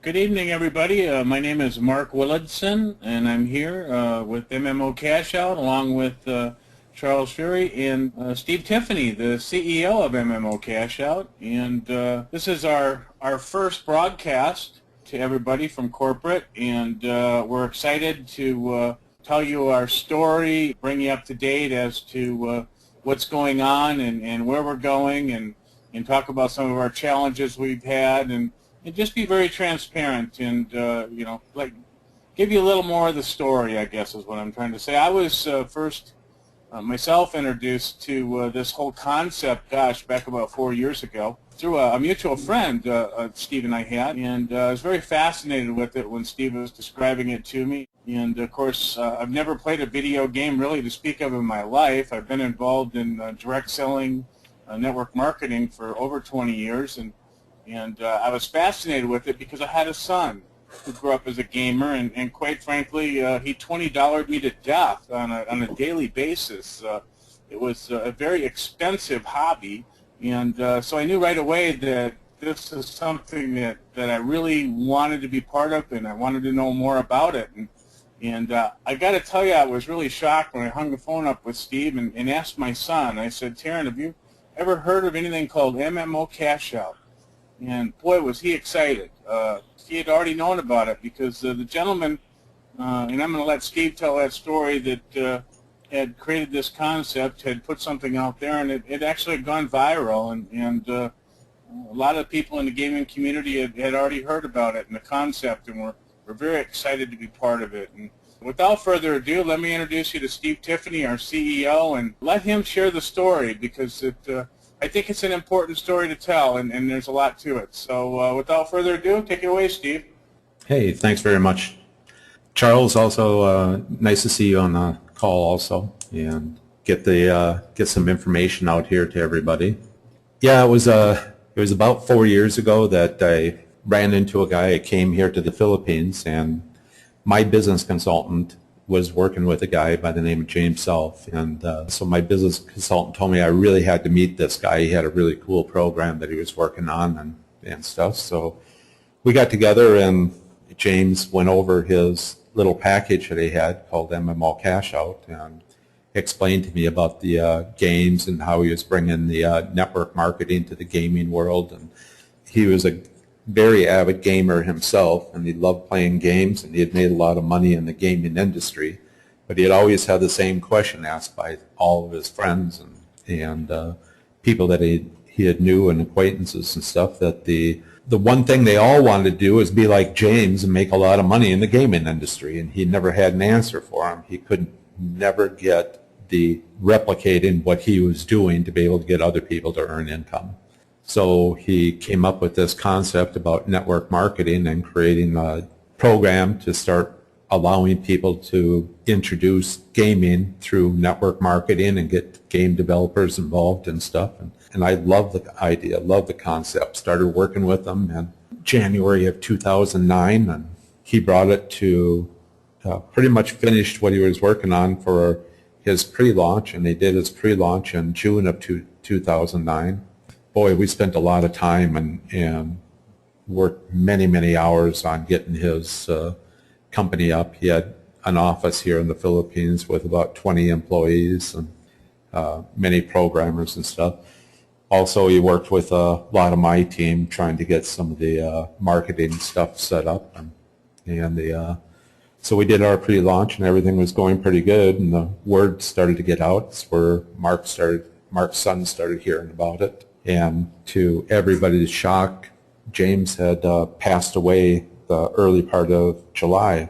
Good evening, everybody. My name is Mark Willardson, and I'm here with MMOCashout along with Charles Fury and Steve Tiffany, the CEO of MMOCashout. And this is our first broadcast to everybody from corporate, and we're excited to tell you our story, bring you up to date as to what's going on and where we're going, and talk about some of our challenges we've had, and just be very transparent and, you know, like give you a little more of the story, I guess is what I'm trying to say. I was first myself introduced to this whole concept, gosh, back about 4 years ago through a mutual friend Steve and I had, and I was very fascinated with it when Steve was describing it to me. And of course, I've never played a video game really to speak of in my life. I've been involved in direct selling, network marketing for over 20 years, and I was fascinated with it because I had a son who grew up as a gamer, and quite frankly, he $20'd me to death on a daily basis. It was a very expensive hobby, and so I knew right away that this is something that I really wanted to be part of, and I wanted to know more about it. And I got to tell you, I was really shocked when I hung the phone up with Steve and asked my son. I said, "Taryn, have you ever heard of anything called MMOCashout?" And boy, was he excited. He had already known about it because the gentleman, and I'm going to let Steve tell that story, that had created this concept, had put something out there, and it actually had gone viral, and a lot of people in the gaming community had already heard about it and the concept, and we're very excited to be part of it. And without further ado, let me introduce you to Steve Tiffany, our CEO, and let him share the story because I think it's an important story to tell, and there's a lot to it. So without further ado, take it away, Steve. Hey, thanks very much. Charles, also nice to see you on the call also, and get some information out here to everybody. Yeah, it was about 4 years ago that I ran into a guy. I came here to the Philippines, and my business consultant was working with a guy by the name of James Self, and so my business consultant told me I really had to meet this guy. He had a really cool program that he was working on and stuff. So we got together, and James went over his little package that he had called MMOCashout and explained to me about the games and how he was bringing the network marketing to the gaming world. And he was a very avid gamer himself, and he loved playing games, and he had made a lot of money in the gaming industry, but he had always had the same question asked by all of his friends and people that he had knew and acquaintances and stuff, that the one thing they all wanted to do is be like James and make a lot of money in the gaming industry, and he never had an answer for him. He could never get the replicating what he was doing to be able to get other people to earn income. So he came up with this concept about network marketing and creating a program to start allowing people to introduce gaming through network marketing and get game developers involved and stuff. And I love the idea, love the concept. Started working with him in January of 2009, and he brought it to pretty much finished what he was working on for his pre-launch, and he did his pre-launch in June of 2009. Boy, we spent a lot of time and worked many hours on getting his company up. He had an office here in the Philippines with about 20 employees and many programmers and stuff. Also, he worked with a lot of my team trying to get some of the marketing stuff set up. So we did our pre-launch, and everything was going pretty good, and the word started to get out. It's where Mark's son started hearing about it. And to everybody's shock, James had passed away the early part of July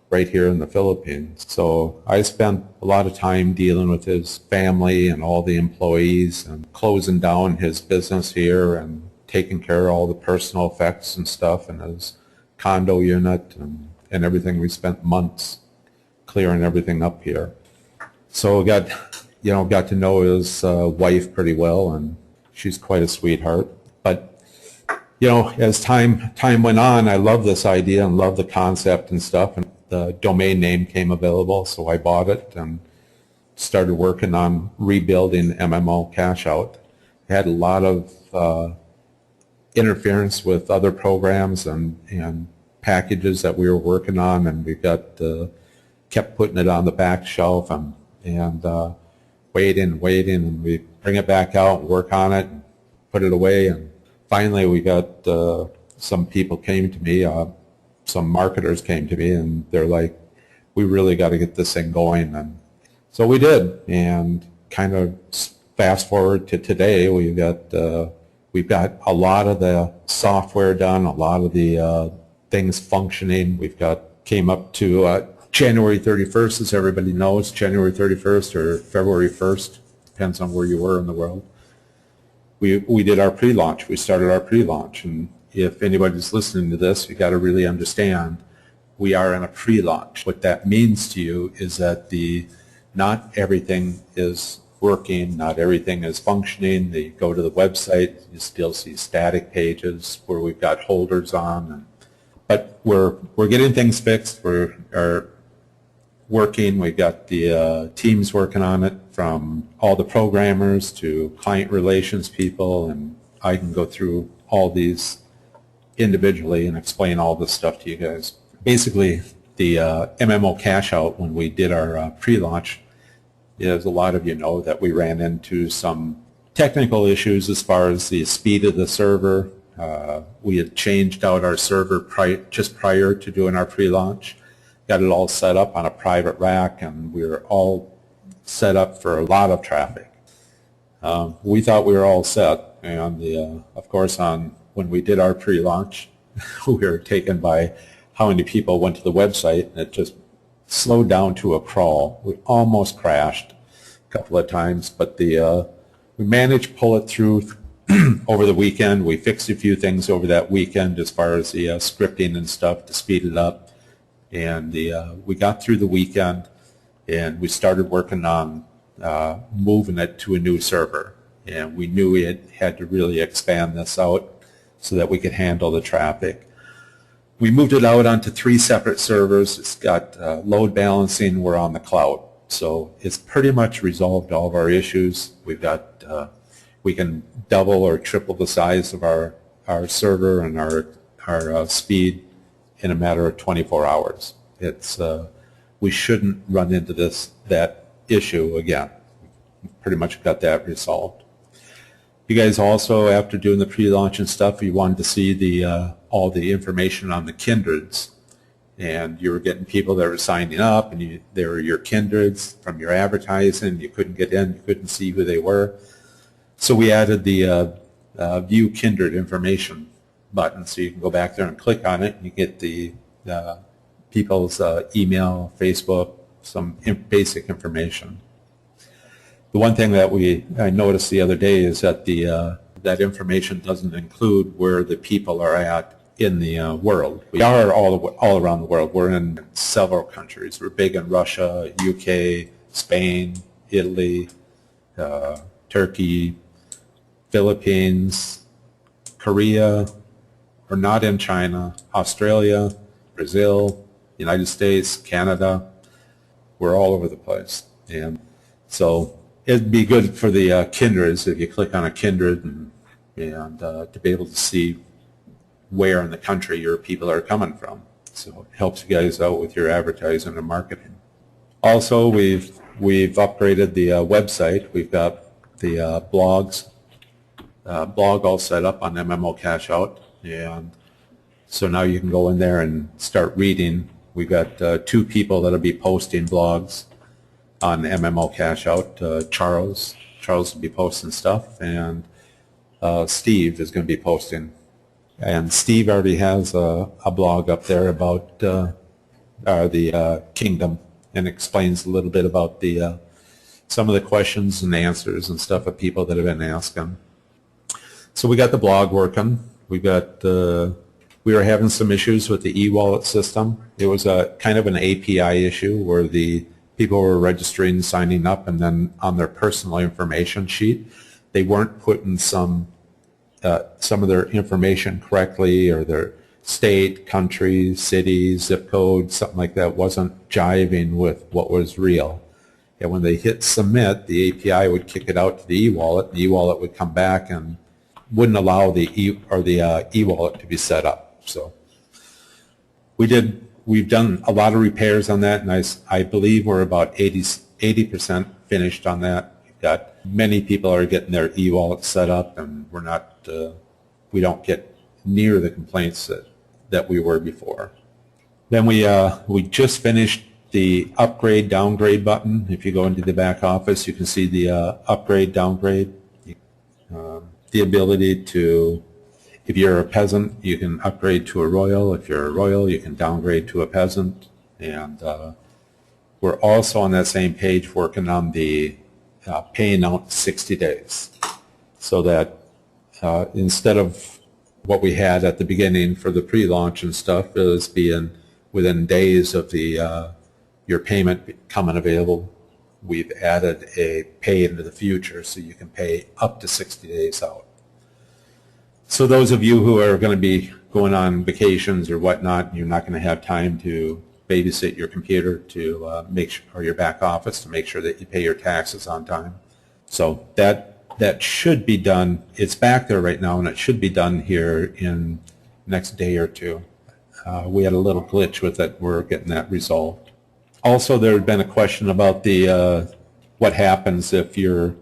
right here in the Philippines. So I spent a lot of time dealing with his family and all the employees and closing down his business here and taking care of all the personal effects and stuff in his condo unit and everything. We spent months clearing everything up here. So got to know his wife pretty well, and she's quite a sweetheart. But as time went on, I love this idea and love the concept and stuff, and the domain name came available, so I bought it and started working on rebuilding MMOCashout. I had a lot of interference with other programs and packages that we were working on, and we got kept putting it on the back shelf and waiting, and we bring it back out and work on it and put it away. And finally we got some people came to me, some marketers came to me, and they're like, we really got to get this thing going. And so we did, and kind of fast forward to today, we've got a lot of the software done, a lot of the things functioning. Came up to January 31st, as everybody knows, January 31st or February 1st, depends on where you were in the world. We did our pre-launch. We started our pre-launch, and if anybody's listening to this, you got to really understand we are in a pre-launch. What that means to you is that not everything is working, not everything is functioning. You go to the website, you still see static pages where we've got holders on, but we're getting things fixed. We're working. We've got the teams working on it, from all the programmers to client relations people, and I can go through all these individually and explain all this stuff to you guys. Basically, the MMOCashout, when we did our pre-launch, as a lot of you know, that we ran into some technical issues as far as the speed of the server. We had changed out our server just prior to doing our pre-launch, got it all set up on a private rack, and we were all set up for a lot of traffic. We thought we were all set, and of course, when we did our pre-launch, we were taken by how many people went to the website, and it just slowed down to a crawl. We almost crashed a couple of times, but we managed to pull it through over the weekend. We fixed a few things over that weekend as far as the scripting and stuff to speed it up, and we got through the weekend, and we started working on moving it to a new server, and we knew we had to really expand this out so that we could handle the traffic. We moved it out onto 3 separate servers. It's got load balancing. We're on the cloud, so it's pretty much resolved all of our issues. We've got we can double or triple the size of our server and our speed in a matter of 24 hours. We shouldn't run into that issue again. We've pretty much got that resolved. You guys also, after doing the pre-launch and stuff, you wanted to see all the information on the kindreds, and you were getting people that were signing up, and they were your kindreds from your advertising. You couldn't get in, you couldn't see who they were. So we added the View Kindred Information button, so you can go back there and click on it, and you get the people's email, Facebook, some basic information. The one thing that I noticed the other day is that that information doesn't include where the people are at in the world. We are all around the world. We're in several countries. We're big in Russia, UK, Spain, Italy, Turkey, Philippines, Korea. We're not in China, Australia, Brazil, United States, Canada. We're all over the place. And so it'd be good for the kindreds if you click on a kindred and to be able to see where in the country your people are coming from. So it helps you guys out with your advertising and marketing. Also, we've upgraded the website. We've got the blog all set up on MMOCashout, and so now you can go in there and start reading. We've got 2 people that'll be posting blogs on MMOCashout. Charles will be posting stuff, and Steve is going to be posting. And Steve already has a blog up there about the kingdom, and explains a little bit about some of the questions and answers and stuff of people that have been asking. So we got the blog working. We were having some issues with the e-wallet system. It was a kind of an API issue where the people were registering, signing up, and then on their personal information sheet, they weren't putting some of their information correctly, or their state, country, city, zip code, something like that wasn't jiving with what was real. And when they hit submit, the API would kick it out to the e-wallet, and the e-wallet would come back and wouldn't allow the e-wallet to be set up. So We've done a lot of repairs on that, and I believe we're about 80% finished on that. We've got many people are getting their e-wallet set up, and we don't get near the complaints that we were before. Then we just finished the upgrade downgrade button. If you go into the back office, you can see the upgrade downgrade. The ability to, if you're a peasant, you can upgrade to a royal. If you're a royal, you can downgrade to a peasant. And we're also on that same page working on the paying out 60 days. So that instead of what we had at the beginning for the pre-launch and stuff, is being within days of your payment becoming available, we've added a pay into the future, so you can pay up to 60 days out. So those of you who are going to be going on vacations or whatnot, you're not going to have time to babysit your computer to make sure, or your back office, to make sure that you pay your taxes on time. So that should be done. It's back there right now, and it should be done here in the next day or two. We had a little glitch with it. We're getting that resolved. Also, there had been a question about the what happens if you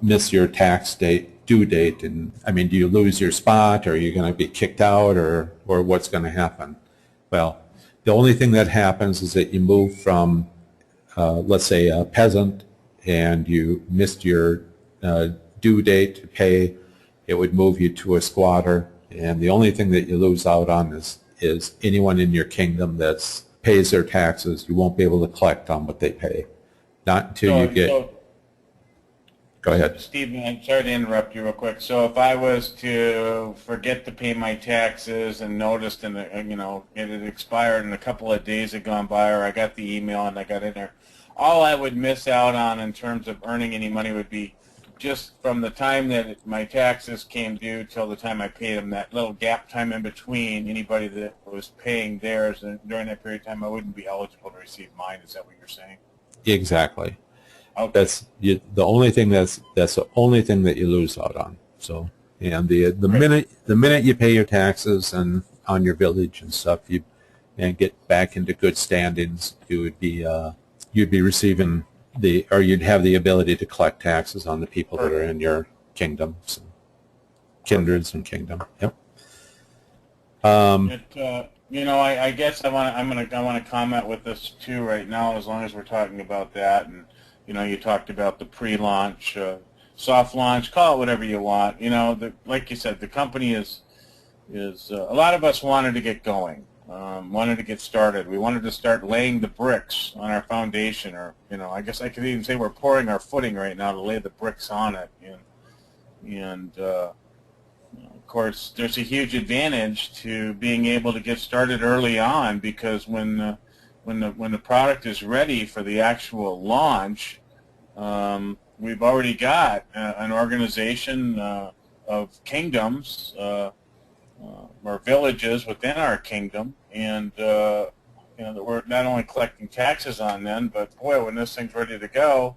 miss your tax due date, and I mean, do you lose your spot, or are you going to be kicked out, or what's going to happen? Well, the only thing that happens is that you move from, let's say, a peasant, and you missed your due date to pay, it would move you to a squatter, and the only thing that you lose out on is anyone in your kingdom that's pays their taxes. You won't be able to collect on what they pay. Not until you get... Go ahead. Steve, I'm sorry to interrupt you real quick. So if I was to forget to pay my taxes and noticed, and it had expired and a couple of days had gone by, or I got the email and I got in there, all I would miss out on in terms of earning any money would be just from the time that my taxes came due till the time I paid them, that little gap time in between. Anybody that was paying theirs, and during that period of time, I wouldn't be eligible to receive mine. Is that what you're saying? Exactly. Okay. That's the only thing that's the only thing that you lose out on. So, and the minute you pay your taxes and on your village and stuff, and get back into good standings, you would be you'd be receiving or you'd have the ability to collect taxes on the people that are in your kingdoms, and kindreds and kingdom. Yep. I guess I want to comment with this too right now, as long as we're talking about that. And you talked about the pre-launch, soft launch, call it whatever you want. Like you said, the company is a lot of us wanted to get going. Wanted to get started. We wanted to start laying the bricks on our foundation, or I guess I could even say we're pouring our footing right now to lay the bricks on it. And of course, there's a huge advantage to being able to get started early on, because when the product is ready for the actual launch, we've already got an organization of kingdoms. Or villages within our kingdom, and that we're not only collecting taxes on them, but boy, when this thing's ready to go,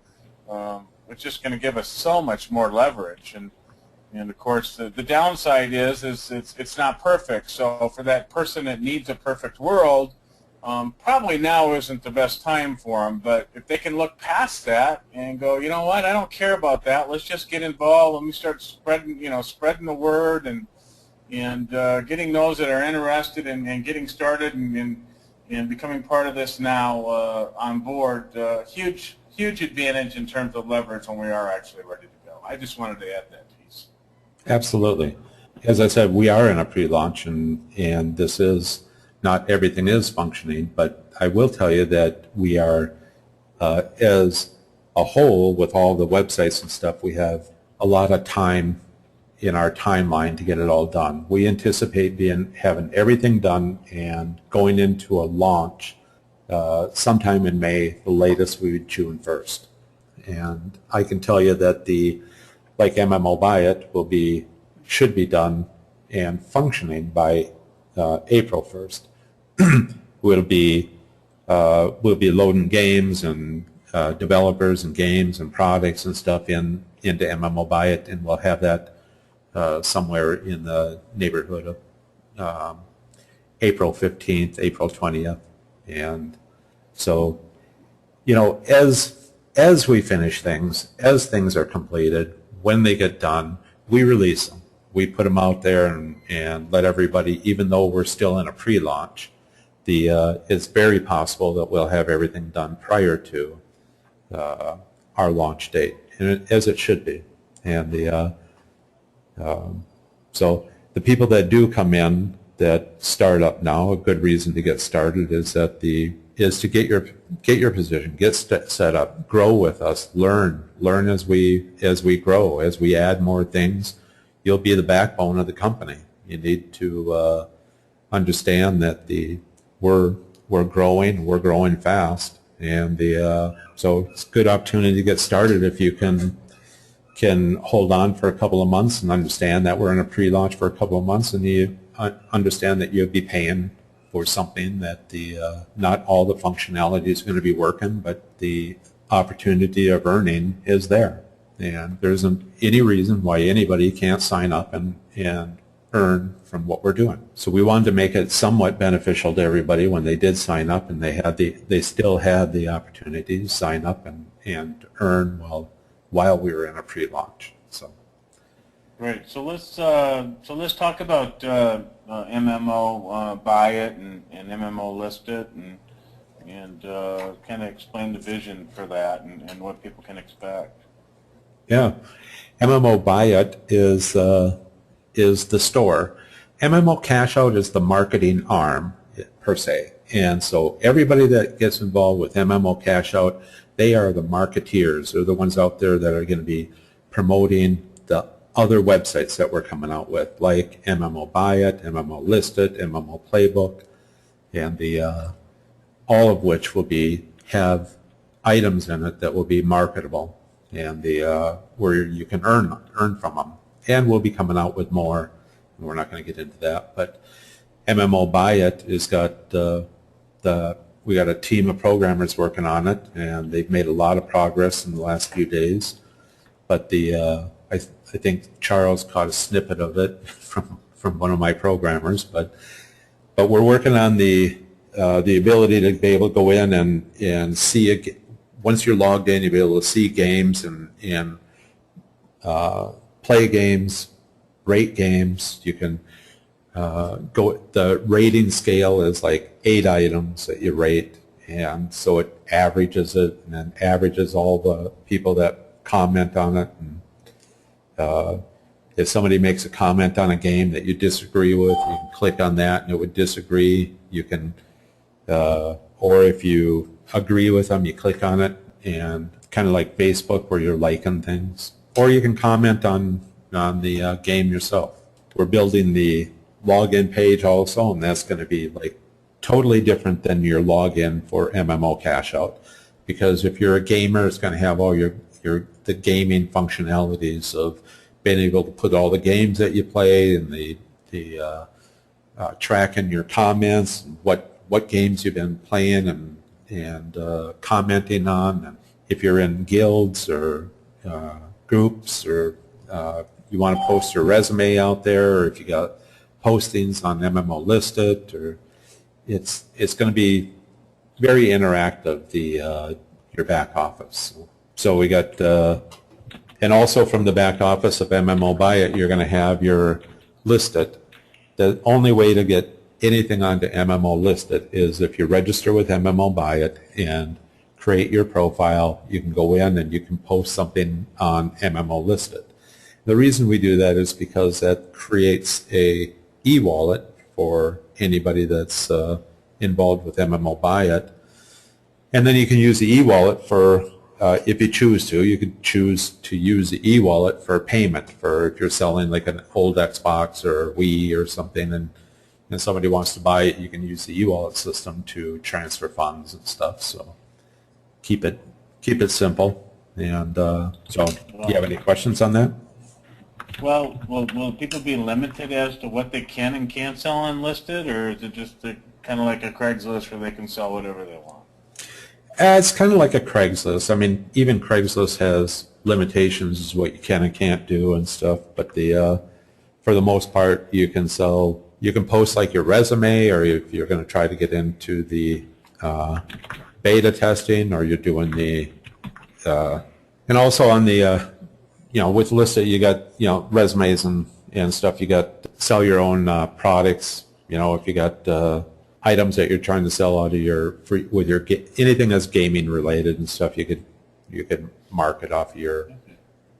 it's just going to give us so much more leverage. And of course, the downside is it's not perfect. So for that person that needs a perfect world, probably now isn't the best time for them. But if they can look past that and go, you know what, I don't care about that. Let's just get involved. Let me start spreading the word and getting those that are interested in getting started and becoming part of this now on board. Huge advantage in terms of leverage when we are actually ready to go. I just wanted to add that piece. Absolutely. As I said, we are in a pre-launch, and this is not everything is functioning, but I will tell you that we are, as a whole, with all the websites and stuff, we have a lot of time in our timeline to get it all done. We anticipate having everything done and going into a launch sometime in May. The latest would be June 1st. And I can tell you that like MMO Buy It should be done and functioning by April 1st. We'll be loading games and developers and games and products and stuff into MMO Buy It, and we'll have that somewhere in the neighborhood of April 15th, April 20th. And so, you know, as we finish things, as things are completed, when they get done, we release them. We put them out there and let everybody, even though we're still in a pre-launch, it's very possible that we'll have everything done prior to our launch date, and as it should be. And so the people that do come in that start up now, a good reason to get started is to get your position, get set up, grow with us, learn as we grow, as we add more things. You'll be the backbone of the company. You need to understand that we're growing fast, and so it's a good opportunity to get started if you can hold on for a couple of months and understand that we're in a pre-launch for a couple of months, and you understand that you'll be paying for something that not all the functionality is going to be working, but the opportunity of earning is there. And there isn't any reason why anybody can't sign up and earn from what we're doing. So we wanted to make it somewhat beneficial to everybody when they did sign up, and they still had the opportunity to sign up and earn while we were in a pre-launch. So. Great. So let's talk about MMO buy it and MMO list it, and kind of explain the vision for that and what people can expect. Yeah, MMO buy it is the store. MMOCashout is the marketing arm per se, and so everybody that gets involved with MMOCashout, they are the marketeers. They're the ones out there that are going to be promoting the other websites that we're coming out with, like MMO Buy It, MMO List It, MMO Playbook, and all of which will have items in it that will be marketable, and where you can earn from them. And we'll be coming out with more, and we're not going to get into that. But MMO Buy It has got we got a team of programmers working on it, and they've made a lot of progress in the last few days. But I think Charles caught a snippet of it from one of my programmers. But we're working on the ability to be able to go in and see it. Once you're logged in, you'll be able to see games and play games, rate games. You can the rating scale is like 8 items that you rate, and so it averages it, and then averages all the people that comment on it. And if somebody makes a comment on a game that you disagree with, you can click on that and it would disagree. You can, or if you agree with them, you click on it, and kind of like Facebook where you're liking things. Or you can comment on the game yourself. We're building the login page also, and that's going to be like totally different than your login for MMOCashout, because if you're a gamer, it's going to have all the gaming functionalities of being able to put all the games that you play, and the tracking your comments, and what games you've been playing and commenting on, and if you're in guilds or groups, or you want to post your resume out there, or if you got postings on MMO Listed, or it's going to be very interactive, your back office. So we got, and also from the back office of MMO Buy It, you're going to have your Listed. The only way to get anything onto MMO Listed is if you register with MMO Buy It and create your profile. You can go in and you can post something on MMO Listed. The reason we do that is because that creates a e-wallet for anybody that's involved with MMO Buy It. And then you can use the e-wallet for, if you choose to, you could choose to use the e-wallet for payment, for if you're selling like an old Xbox or Wii or something, and somebody wants to buy it, you can use the e-wallet system to transfer funds and stuff. So keep it simple. And so, do you have any questions on that? Well, will people be limited as to what they can and can't sell unlisted, or is it just kind of like a Craigslist where they can sell whatever they want? It's kind of like a Craigslist. I mean, even Craigslist has limitations as what you can and can't do and stuff, but for the most part, you can sell you can post like your resume, or if you're going to try to get into the beta testing, or you're doing the and also on the with Lista, you got resumes and stuff. You got sell your own products. If you got items that you're trying to sell out of your with your anything that's gaming related and stuff, you could market off of your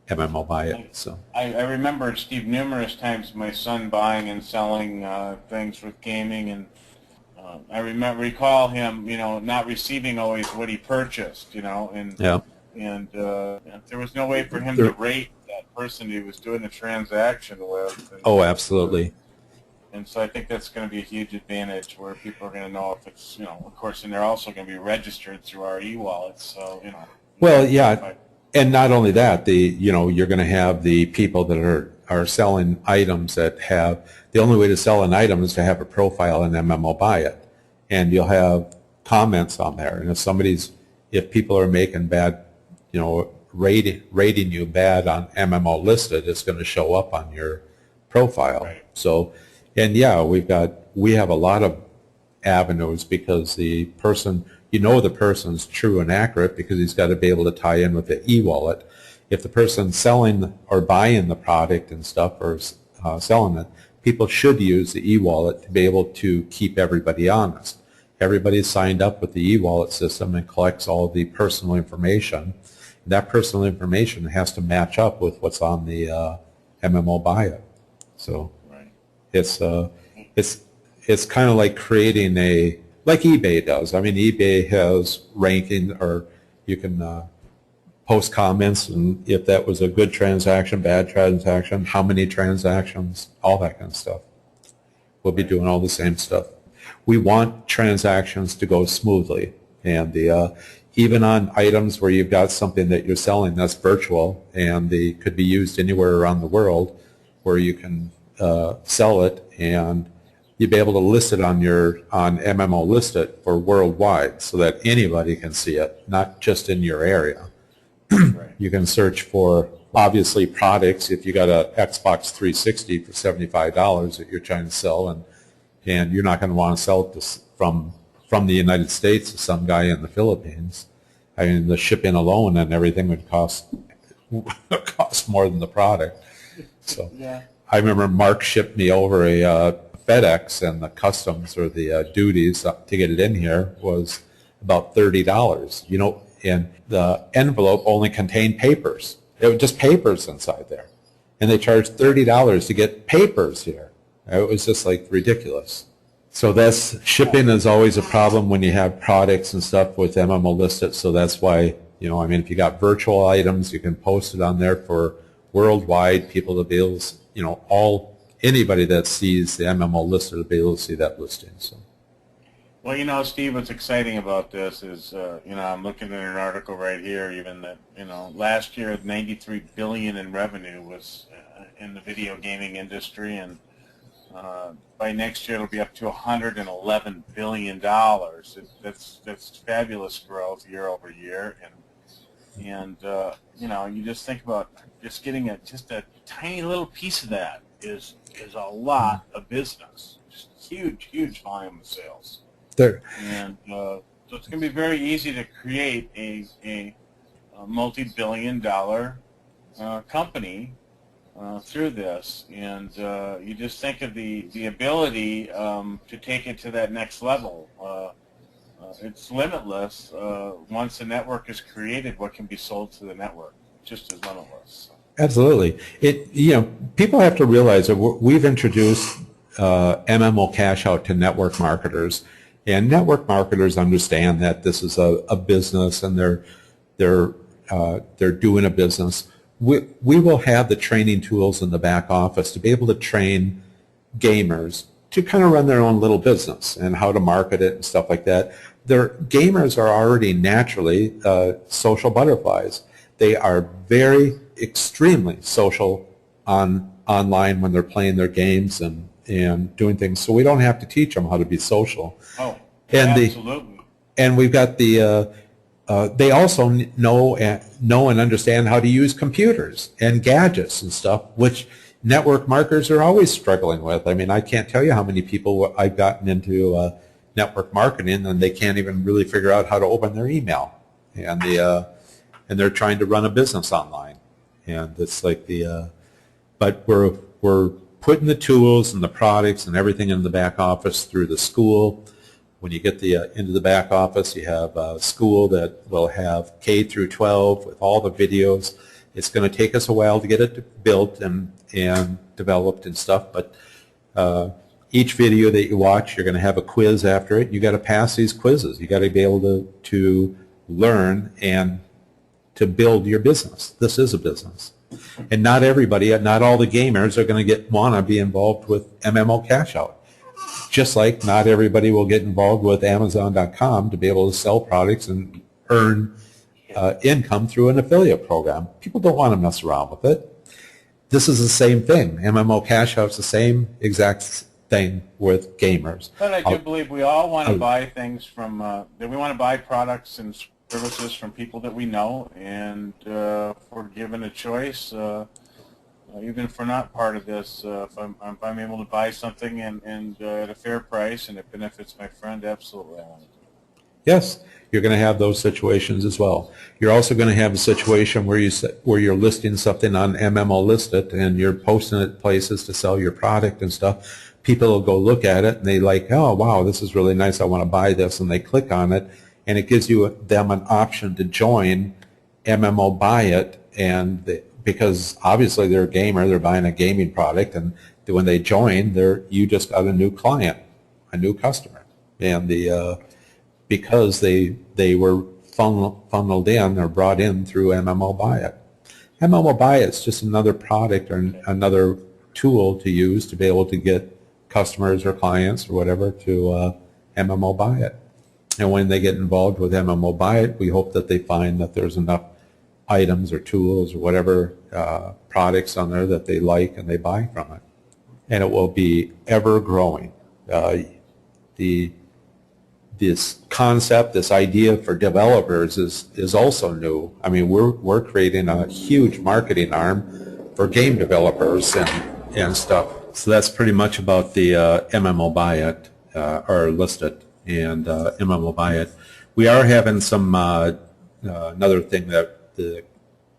MMO buy it. So I remember, Steve, numerous times my son buying and selling things with gaming, and I recall him, not receiving always what he purchased, and yeah. And there was no way for him to rate that person he was doing the transaction with. Oh, absolutely. And so I think that's going to be a huge advantage, where people are going to know if it's, of course, and they're also going to be registered through our e-wallets. So, Well, yeah, and not only that, you're going to have the people that are selling items that have, the only way to sell an item is to have a profile in MMO Buy It, and you'll have comments on there. And if people are making bad, rating you bad on MMO Listed, it's going to show up on your profile. Right. So, and yeah, we have a lot of avenues, because the person, the person's true and accurate, because he's got to be able to tie in with the e-wallet. If the person's selling or buying the product and stuff, or selling it, people should use the e-wallet to be able to keep everybody honest. Everybody's signed up with the e-wallet system and collects all the personal information. That personal information has to match up with what's on the MMO Buy It. So right. It's kind of like creating like eBay does. I mean, eBay has ranking, or you can post comments, and if that was a good transaction, bad transaction, how many transactions, all that kind of stuff. We'll be doing all the same stuff. We want transactions to go smoothly, and even on items where you've got something that you're selling that's virtual and they could be used anywhere around the world, where you can sell it, and you'd be able to list it on MMO List It for worldwide, so that anybody can see it, not just in your area. Right. You can search for, obviously, products. If you got a Xbox 360 for $75 that you're trying to sell, and you're not going to want to sell it from the United States to some guy in the Philippines, I mean, the shipping alone and everything would cost more than the product. So yeah. I remember Mark shipped me over a FedEx, and the customs, or the duties to get it in here, was about $30. And the envelope only contained papers. It was just papers inside there, and they charged $30 to get papers here. It was just like ridiculous. So shipping is always a problem when you have products and stuff with MMO Listed. So that's why, if you got virtual items, you can post it on there for worldwide people to be able to, anybody that sees the MMO Listed will be able to see that listing. So. Well, Steve, what's exciting about this is, I'm looking at an article right here, even that, last year, $93 billion in revenue was in the video gaming industry, and by next year it'll be up to $111 billion. That's fabulous growth year over year, and you just think about just getting a tiny little piece of that is a lot of business, just huge volume of sales. There. And so it's going to be very easy to create a multi-billion-dollar company through this, and you just think of the ability to take it to that next level. It's limitless. Once the network is created, what can be sold to the network just as limitless. Absolutely. People have to realize that we've introduced MMOCashout to network marketers. And network marketers understand that this is a business, and they're doing a business. We will have the training tools in the back office to be able to train gamers to kind of run their own little business and how to market it and stuff like that. Gamers are already naturally social butterflies. They are extremely social online when they're playing their games and doing things, so we don't have to teach them how to be social. Oh, and absolutely. And we've got they also know and understand how to use computers and gadgets and stuff, which network marketers are always struggling with. I mean, I can't tell you how many people I've gotten into network marketing and they can't even really figure out how to open their email, and they're trying to run a business online, and it's like but we're putting the tools and the products and everything in the back office through the school. When you get into the back office, you have a school that will have K through 12 with all the videos. It's going to take us a while to get it built and developed and stuff, but each video that you watch, you're going to have a quiz after it. You got to pass these quizzes. You got to be able to learn and to build your business. This is a business. And not everybody, not all the gamers are going to want to be involved with MMOCashout. Just like not everybody will get involved with Amazon.com to be able to sell products and earn income through an affiliate program. People don't want to mess around with it. This is the same thing. MMOCashout's the same exact thing with gamers. But I do believe we all want to buy things from, that we want to buy products and services from people that we know, and if we're given a choice, even if we're not part of this, if I'm able to buy something and at a fair price and it benefits my friend, absolutely I want to do it. Yes, you're going to have those situations as well. You're also going to have a situation where you're listing something on MMO Listed and you're posting it places to sell your product and stuff. People will go look at it and they like, oh wow, this is really nice, I want to buy this, and they click on it, and it gives them an option to join MMO Buy It, and because obviously they're a gamer, they're buying a gaming product, and when they join, you just got a new client, a new customer, and because they were funneled in or brought in through MMO Buy It. MMO Buy It's just another product or another tool to use to be able to get customers or clients or whatever to MMO Buy It. And when they get involved with MMO Buy It, we hope that they find that there's enough items or tools or whatever products on there that they like and they buy from it. And it will be ever growing. This concept, this idea for developers is also new. I mean, we're creating a huge marketing arm for game developers and stuff. So that's pretty much about the MMO Buy It or Listed and MMO Buy It. We are having some another thing that the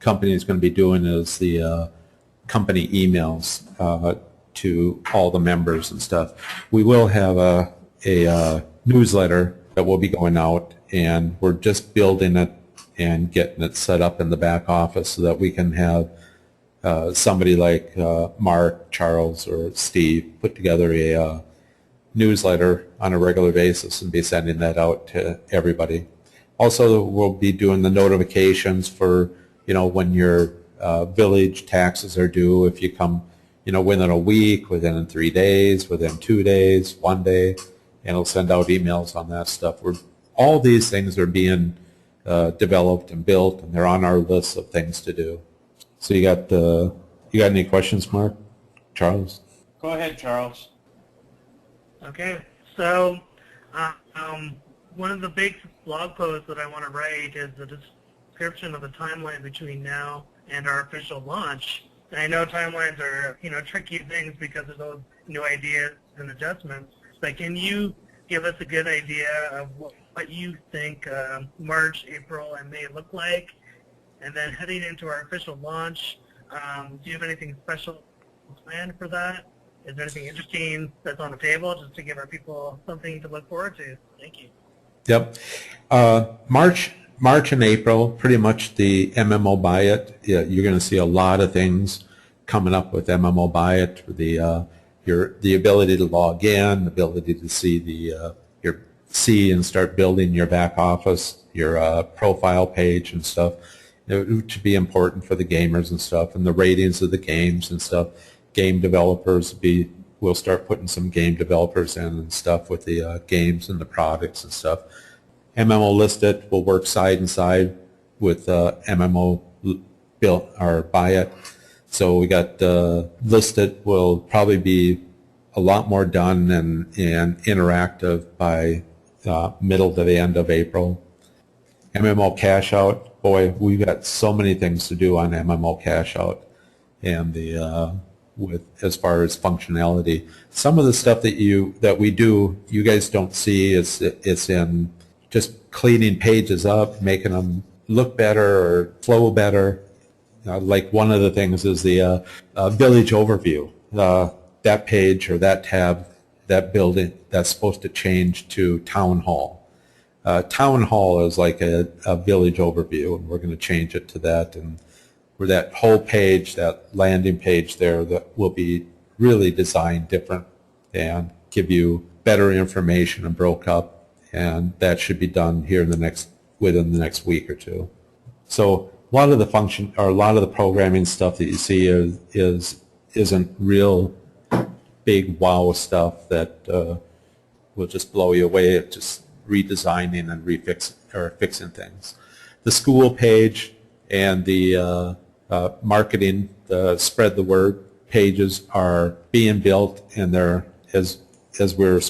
company is going to be doing is the company emails to all the members and stuff. We will have a newsletter that will be going out, and we're just building it and getting it set up in the back office so that we can have somebody like Mark, Charles, or Steve put together a newsletter on a regular basis and be sending that out to everybody. Also, we'll be doing the notifications for, when your village taxes are due, if you come, within a week, within 3 days, within 2 days, 1 day, and it'll send out emails on that stuff. All these things are being developed and built, and they're on our list of things to do. So you got any questions, Mark? Charles? Go ahead, Charles. Okay, so one of the big blog posts that I want to write is the description of the timeline between now and our official launch. And I know timelines are, tricky things because there's those new ideas and adjustments. But can you give us a good idea of what you think March, April, and May look like? And then heading into our official launch, do you have anything special planned for that? Is there anything interesting that's on the table just to give our people something to look forward to? Thank you. Yep. March and April, pretty much the MMO Buy It. You're going to see a lot of things coming up with MMO Buy It. The ability to log in, the ability to see and start building your back office, your profile page and stuff, which would be important for the gamers and stuff, and the ratings of the games and stuff. Game developers we'll start putting some game developers in and stuff with the games and the products and stuff. MMO Listed will work side and side with MMO Build or Buy It. So we got Listed will probably be a lot more done and interactive by middle to the end of April. MMOCashout, boy, we've got so many things to do on MMOCashout, and with as far as functionality. Some of the stuff that we do, you guys don't see is in just cleaning pages up, making them look better or flow better. Like one of the things is the village overview. That page or that tab, that building, that's supposed to change to town hall. Town hall is like a village overview, and we're going to change it to that. And where that whole page, that landing page there, that will be really designed different and give you better information and broke up. And that should be done here within the next week or two. So a lot of the function or a lot of the programming stuff that you see isn't real big wow stuff that will just blow you away. It's just redesigning and fixing things. The school page and the marketing, the spread the word pages are being built, and they're as we're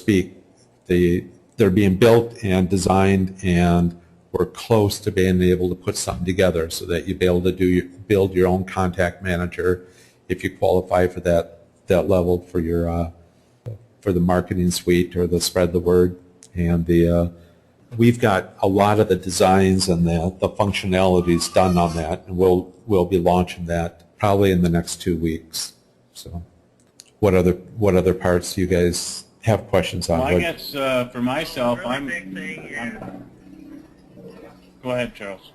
they're being built and designed, and we're close to being able to put something together so that you'll be able to build your own contact manager if you qualify for that level for your for the marketing suite or the spread the word. And we've got a lot of the designs and the functionalities done on that, and we'll be launching that probably in the next 2 weeks. So what other parts do you guys have questions on? Well, I guess for myself, Go ahead, Charles.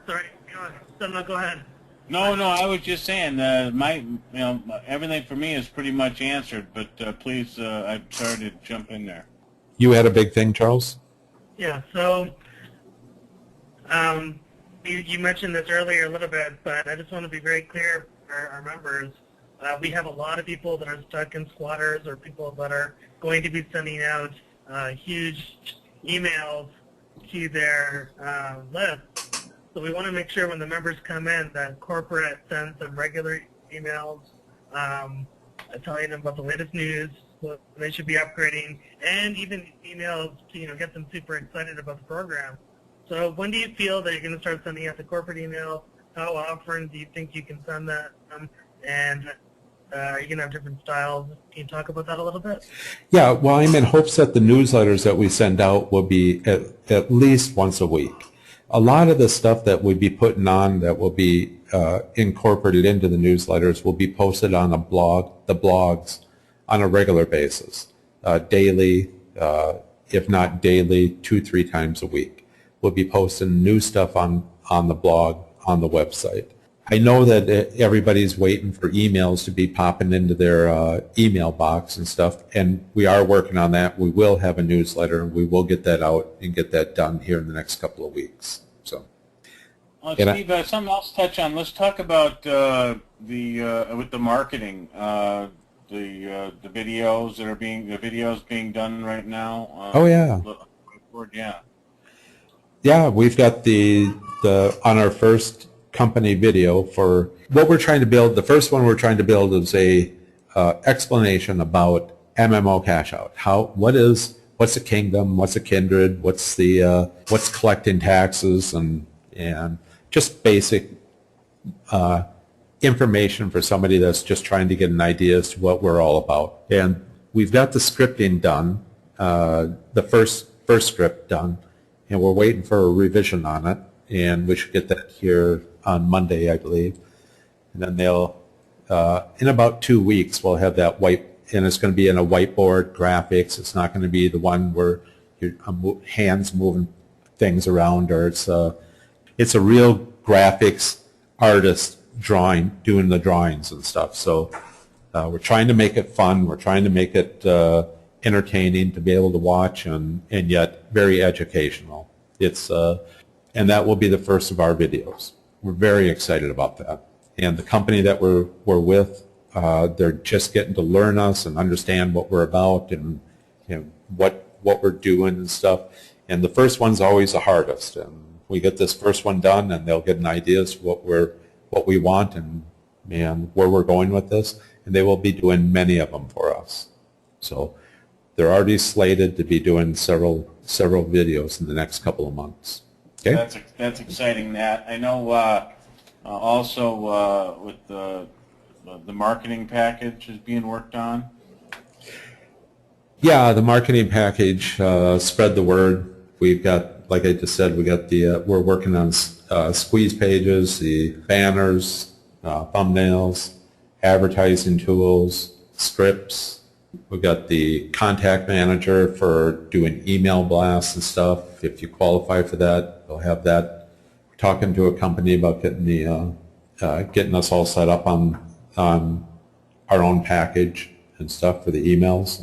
Sorry, go ahead. No, I was just saying, everything for me is pretty much answered, but please, I'm sorry to jump in there. You had a big thing, Charles? Yeah, so you mentioned this earlier a little bit, but I just want to be very clear for our members. We have a lot of people that are stuck in squatters or people that are going to be sending out huge emails to their list. So we want to make sure when the members come in that corporate sends them regular emails telling them about the latest news, what they should be upgrading, and even emails to get them super excited about the program. So when do you feel that you're going to start sending out the corporate email? How often do you think you can send that? And you're going to have different styles. Can you talk about that a little bit? Yeah, well, I'm in hopes that the newsletters that we send out will be at least once a week. A lot of the stuff that we'll be putting on that will be incorporated into the newsletters will be posted on the blogs on a regular basis, daily, if not daily, 2-3 times a week. We'll be posting new stuff on the blog, on the website. I know that everybody's waiting for emails to be popping into their email box and stuff, and we are working on that. We will have a newsletter, and we will get that out and get that done here in the next couple of weeks. So, Steve, something else to touch on. Let's talk about with the marketing, the videos that are being done right now. Oh yeah. Yeah, we've got the on our first company video for what we're trying to build. The first one we're trying to build is a explanation about MMOCashout. What's a kingdom? What's a kindred? What's collecting taxes and just basic information for somebody that's just trying to get an idea as to what we're all about. And we've got the scripting done, the first script done, and we're waiting for a revision on it, and we should get that here on Monday, I believe. And then they'll, in about 2 weeks, we'll have that and it's going to be in a whiteboard graphics. It's not going to be the one where your hands moving things around, or it's a real graphics artist doing the drawings and stuff. So we're trying to make it fun. We're trying to make it entertaining to be able to watch, and yet very educational. And that will be the first of our videos. We're very excited about that. And the company that we're with, they're just getting to learn us and understand what we're about and what we're doing and stuff. And the first one's always the hardest. And we get this first one done, and they'll get an idea as to what we want and where we're going with this. And they will be doing many of them for us. So they're already slated to be doing several videos in the next couple of months. Okay. That's exciting. That I know. Also with the the marketing package is being worked on? Yeah, the marketing package, spread the word. We've got, like I just said, we got we're working on squeeze pages, the banners, thumbnails, advertising tools, scripts. We've got the contact manager for doing email blasts and stuff. If you qualify for that, we'll have that. We're talking to a company about getting getting us all set up on our own package and stuff for the emails,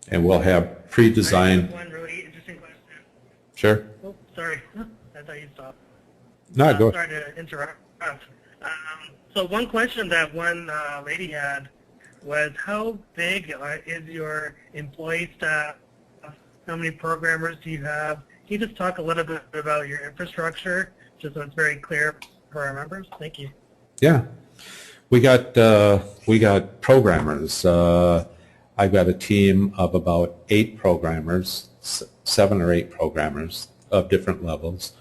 and we'll have pre-designed. I have one really interesting question. Sure. Oh, sorry. I thought you stopped. No, go. Sorry to interrupt. So one question that one lady had was, how big is your employee staff? How many programmers do you have? Can you just talk a little bit about your infrastructure, just so it's very clear for our members? Thank you. Yeah, we got programmers. I've got a team of about 8 programmers, 7 or 8 programmers of different levels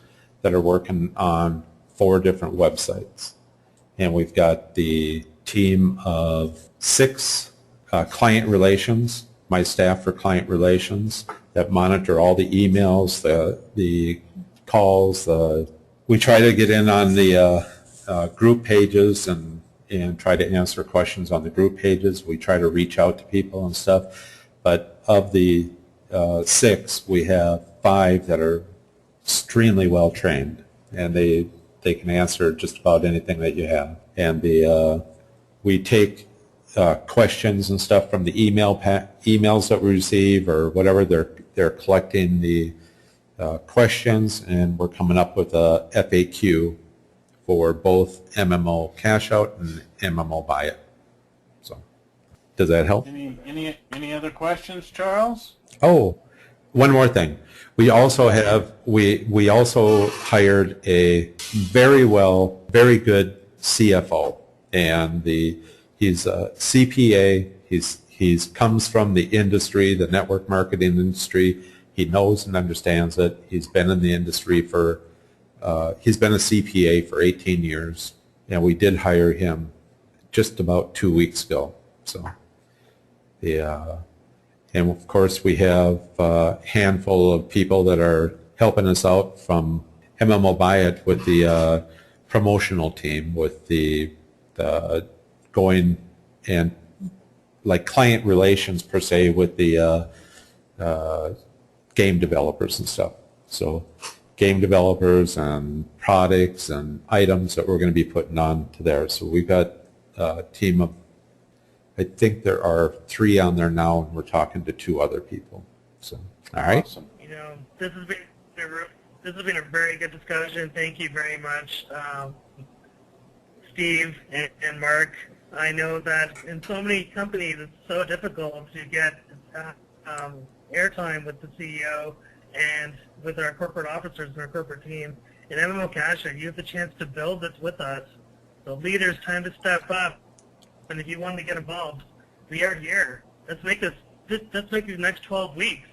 that are working on 4 different websites. And we've got the team of 6 client relations, my staff for client relations, that monitor all the emails, the calls. We try to get in on the group pages and try to answer questions on the group pages. We try to reach out to people and stuff. But of the 6, we have 5 that are extremely well trained, and they can answer just about anything that you have. And we take questions and stuff from the emails that we receive or whatever. They're collecting the questions, and we're coming up with a FAQ for both MMOCashout and MMO Buy It. So, does that help? Any other questions, Charles? Oh, one more thing. We also have we also hired a very good CFO, and he's a CPA. He's comes from the industry, the network marketing industry. He knows and understands it. He's been in the industry for he's been a CPA for 18 years, and we did hire him just about 2 weeks ago. So, and of course we have a handful of people that are helping us out from MMO Buy It with the promotional team, with the going and like client relations per se with the game developers and stuff. So game developers and products and items that we're going to be putting on to there. So we've got a team of, I think there are 3 on there now, and we're talking to 2 other people. So, all right. Awesome. You know, this has been a very good discussion. Thank you very much, Steve and Mark. I know that in so many companies it's so difficult to get airtime with the CEO and with our corporate officers and our corporate team. In MMOCashout, you have the chance to build this with us. So leaders, time to step up. And if you want to get involved, we are here. Let's make these next 12 weeks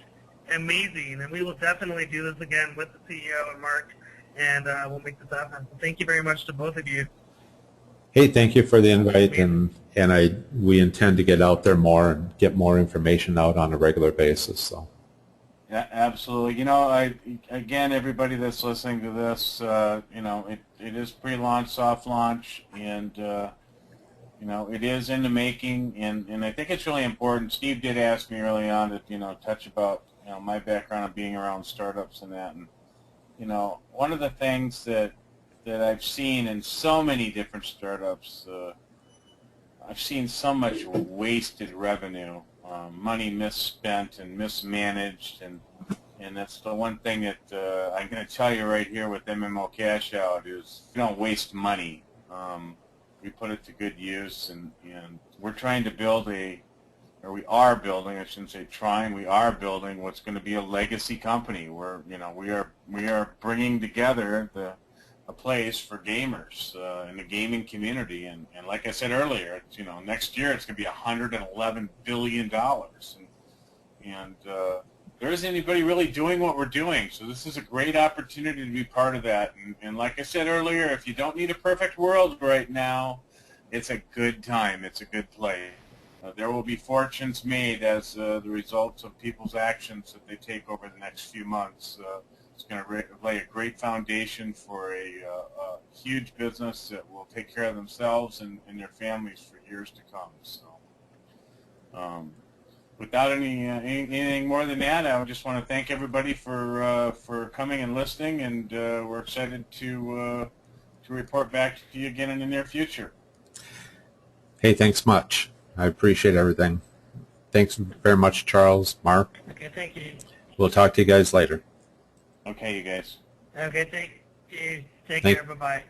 amazing, and we will definitely do this again with the CEO and Mark, and we'll make this happen. Thank you very much to both of you. Hey, thank you for the invite, and we intend to get out there more and get more information out on a regular basis. So. Yeah, absolutely. You know, again, everybody that's listening to this, you know, it is pre-launch, soft launch, and you know, it is in the making, and I think it's really important. Steve did ask me early on to, you know, touch about, you know, my background of being around startups and that, and, you know, one of the things that I've seen in so many different startups, I've seen so much wasted revenue, money misspent and mismanaged, and that's the one thing that I'm going to tell you right here with MMOCashout is we don't waste money. We put it to good use, and we're trying to build or we are building, I shouldn't say trying, we are building what's going to be a legacy company where, you know, we are bringing together a place for gamers in the gaming community, and like I said earlier, you know, next year it's going to be $111 billion, and there isn't anybody really doing what we're doing, so this is a great opportunity to be part of that. And like I said earlier, if you don't need a perfect world right now, it's a good time. It's a good place. There will be fortunes made as the results of people's actions that they take over the next few months. It's going to lay a great foundation for a huge business that will take care of themselves and their families for years to come. So, without anything more than that, I just want to thank everybody for coming and listening, and we're excited to report back to you again in the near future. Hey, thanks much. I appreciate everything. Thanks very much, Charles, Mark. Okay, thank you. We'll talk to you guys later. Okay, you guys. Okay, thank you. Take care. Bye-bye.